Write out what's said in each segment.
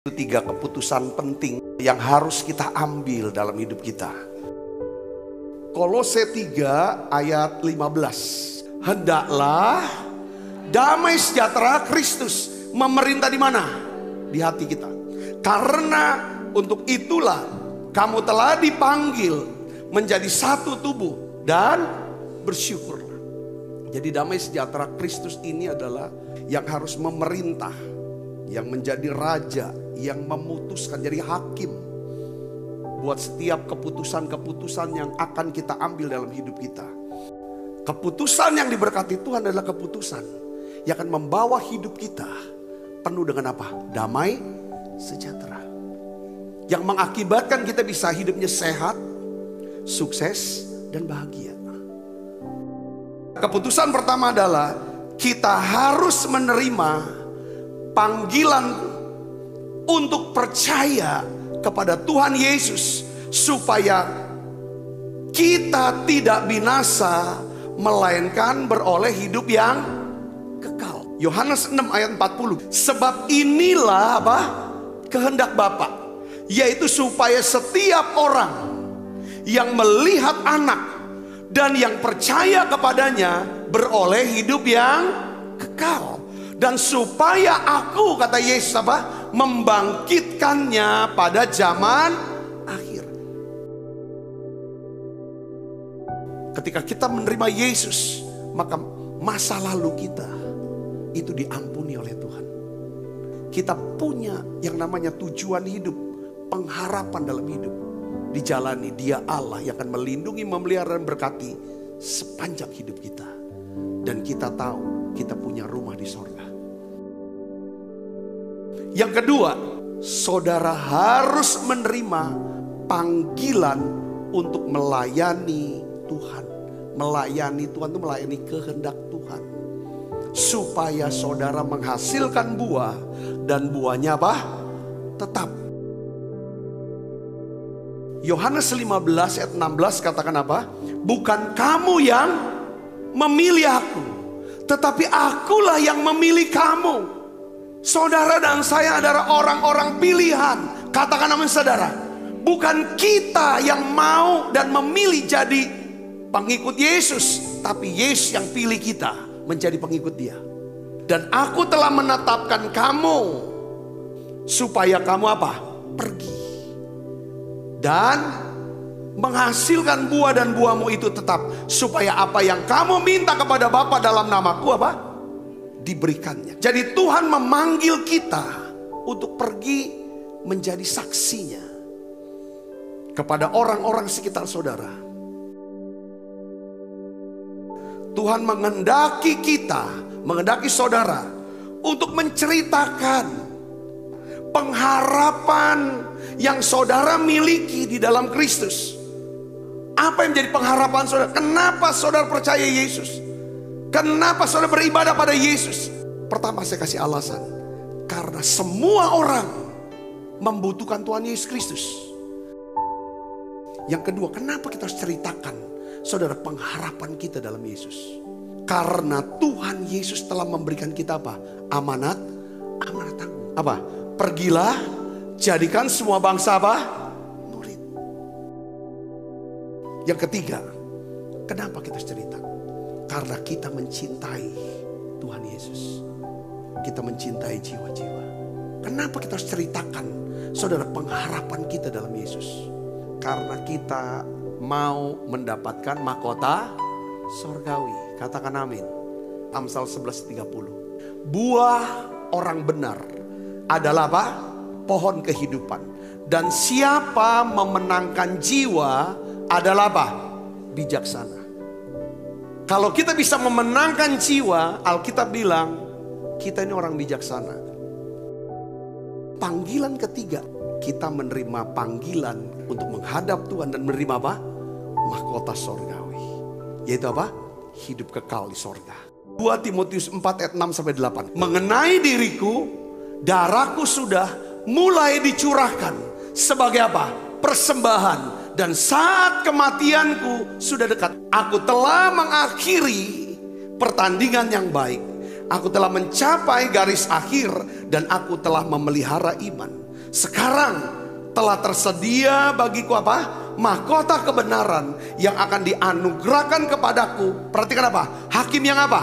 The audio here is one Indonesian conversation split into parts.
Tiga keputusan penting yang harus kita ambil dalam hidup kita. Kolose 3 ayat 15. Hendaklah damai sejahtera Kristus memerintah di mana? Di hati kita. Karena untuk itulah kamu telah dipanggil menjadi satu tubuh dan bersyukurlah. Jadi damai sejahtera Kristus ini adalah yang harus memerintah, yang menjadi raja, yang memutuskan, jadi hakim buat setiap keputusan-keputusan yang akan kita ambil dalam hidup kita. Keputusan yang diberkati Tuhan adalah keputusan yang akan membawa hidup kita penuh dengan apa? Damai sejahtera. Yang mengakibatkan kita bisa hidupnya sehat, sukses, dan bahagia. Keputusan pertama adalah kita harus menerima panggilan untuk percaya kepada Tuhan Yesus supaya kita tidak binasa melainkan beroleh hidup yang kekal. Yohanes 6 ayat 40. Sebab inilah apa? Kehendak Bapa, yaitu supaya setiap orang yang melihat Anak dan yang percaya kepadanya beroleh hidup yang kekal. Dan supaya aku, kata Yesus apa? Membangkitkannya pada zaman akhir. Ketika kita menerima Yesus, maka masa lalu kita itu diampuni oleh Tuhan. Kita punya yang namanya tujuan hidup, pengharapan dalam hidup. Dijalani, Dia Allah yang akan melindungi, memelihara, dan berkati sepanjang hidup kita. Dan kita tahu kita punya rumah di sorga. Yang kedua, saudara harus menerima panggilan untuk melayani Tuhan. Melayani Tuhan itu melayani kehendak Tuhan. Supaya saudara menghasilkan buah dan buahnya apa? Tetap. Yohanes 15 ayat 16 katakan apa? Bukan kamu yang memilih aku, tetapi akulah yang memilih kamu. Saudara dan saya adalah orang-orang pilihan. Katakan amin saudara. Bukan kita yang mau dan memilih jadi pengikut Yesus, tapi Yesus yang pilih kita menjadi pengikut Dia. Dan aku telah menetapkan kamu supaya kamu apa? Pergi dan menghasilkan buah, dan buahmu itu tetap, supaya apa yang kamu minta kepada Bapa dalam namaku apa? Diberikannya. Jadi Tuhan memanggil kita untuk pergi menjadi saksinya kepada orang-orang sekitar saudara. Tuhan menghendaki kita, menghendaki saudara untuk menceritakan pengharapan yang saudara miliki di dalam Kristus. Apa yang menjadi pengharapan saudara? Kenapa saudara percaya Yesus? Kenapa saudara beribadah pada Yesus? Pertama saya kasih alasan. Karena semua orang membutuhkan Tuhan Yesus Kristus. Yang kedua, kenapa kita harus ceritakan saudara pengharapan kita dalam Yesus? Karena Tuhan Yesus telah memberikan kita apa? Amanat tanggung. Apa? Pergilah, jadikan semua bangsa apa? Murid. Yang ketiga, kenapa kita harus cerita? Karena kita mencintai Tuhan Yesus. Kita mencintai jiwa-jiwa. Kenapa kita harus ceritakan saudara pengharapan kita dalam Yesus? Karena kita mau mendapatkan mahkota sorgawi. Katakan amin. Amsal 11:30. Buah orang benar adalah apa? Pohon kehidupan. Dan siapa memenangkan jiwa adalah apa? Bijaksana. Kalau kita bisa memenangkan jiwa, Alkitab bilang kita ini orang bijaksana. Panggilan ketiga, kita menerima panggilan untuk menghadap Tuhan dan menerima apa? Mahkota sorgawi. Yaitu apa? Hidup kekal di sorga. 2 Timotius 4 ayat 6-8. Mengenai diriku, darahku sudah mulai dicurahkan sebagai apa? Persembahan. Dan saat kematianku sudah dekat. Aku telah mengakhiri pertandingan yang baik. Aku telah mencapai garis akhir dan aku telah memelihara iman. Sekarang telah tersedia bagiku apa? Mahkota kebenaran yang akan dianugerahkan kepadaku. Perhatikan apa? Hakim yang apa?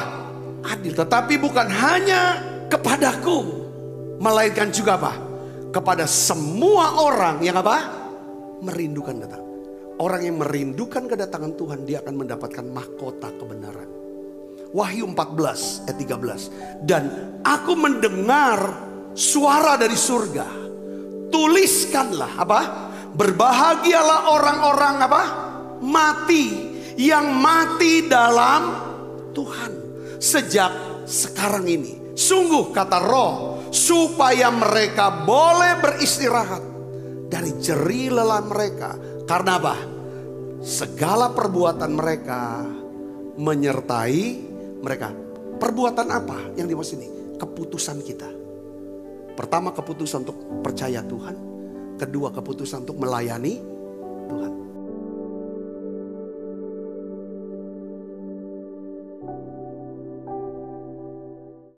Adil. Tetapi bukan hanya kepadaku, melainkan juga apa? Kepada semua orang yang apa? Merindukan datang. Orang yang merindukan kedatangan Tuhan, dia akan mendapatkan mahkota kebenaran. Wahyu 14 ayat 13. Dan aku mendengar suara dari surga. Tuliskanlah apa? Berbahagialah orang-orang apa? Mati, yang mati dalam Tuhan sejak sekarang ini. Sungguh kata Roh, supaya mereka boleh beristirahat dari jerih lelah mereka. Karena apa? Segala perbuatan mereka menyertai mereka. Perbuatan apa yang dimaksud ini? Keputusan kita. Pertama, keputusan untuk percaya Tuhan. Kedua, keputusan untuk melayani